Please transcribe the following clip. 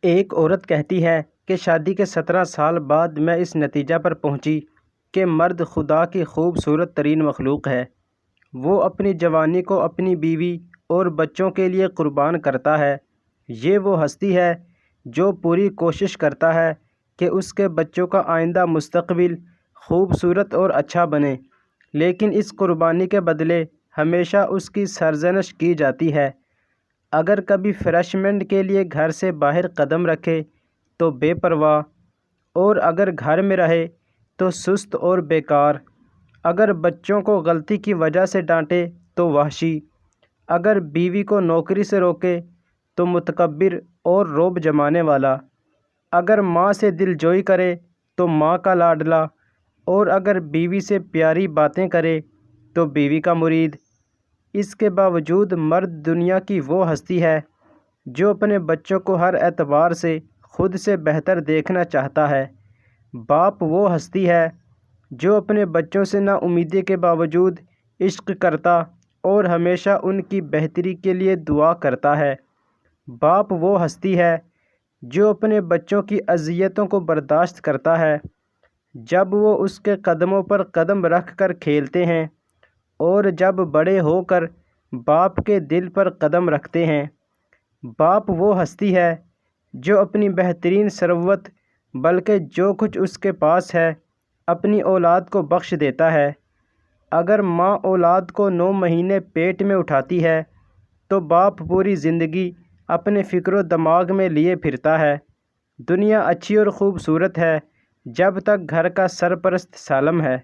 ایک عورت کہتی ہے کہ شادی کے 17 سال بعد میں اس نتیجہ پر پہنچی کہ مرد خدا کی خوبصورت ترین مخلوق ہے۔ وہ اپنی جوانی کو اپنی بیوی اور بچوں کے لیے قربان کرتا ہے۔ یہ وہ ہستی ہے جو پوری کوشش کرتا ہے کہ اس کے بچوں کا آئندہ مستقبل خوبصورت اور اچھا بنے، لیکن اس قربانی کے بدلے ہمیشہ اس کی سرزنش کی جاتی ہے۔ اگر کبھی فریشمنٹ کے لیے گھر سے باہر قدم رکھے تو بے پرواہ، اور اگر گھر میں رہے تو سست اور بیکار۔ اگر بچوں کو غلطی کی وجہ سے ڈانٹے تو وحشی۔ اگر بیوی کو نوکری سے روکے تو متکبر اور رعب جمانے والا۔ اگر ماں سے دل جوئی کرے تو ماں کا لاڈلا، اور اگر بیوی سے پیاری باتیں کرے تو بیوی کا مرید۔ اس کے باوجود مرد دنیا کی وہ ہستی ہے جو اپنے بچوں کو ہر اعتبار سے خود سے بہتر دیکھنا چاہتا ہے۔ باپ وہ ہستی ہے جو اپنے بچوں سے نا امیدی کے باوجود عشق کرتا اور ہمیشہ ان کی بہتری کے لیے دعا کرتا ہے۔ باپ وہ ہستی ہے جو اپنے بچوں کی اذیتوں کو برداشت کرتا ہے جب وہ اس کے قدموں پر قدم رکھ کر کھیلتے ہیں، اور جب بڑے ہو کر باپ کے دل پر قدم رکھتے ہیں۔ باپ وہ ہستی ہے جو اپنی بہترین ثروت، بلکہ جو کچھ اس کے پاس ہے، اپنی اولاد کو بخش دیتا ہے۔ اگر ماں اولاد کو 9 مہینے پیٹ میں اٹھاتی ہے تو باپ پوری زندگی اپنے فکر و دماغ میں لیے پھرتا ہے۔ دنیا اچھی اور خوبصورت ہے جب تک گھر کا سرپرست سالم ہے۔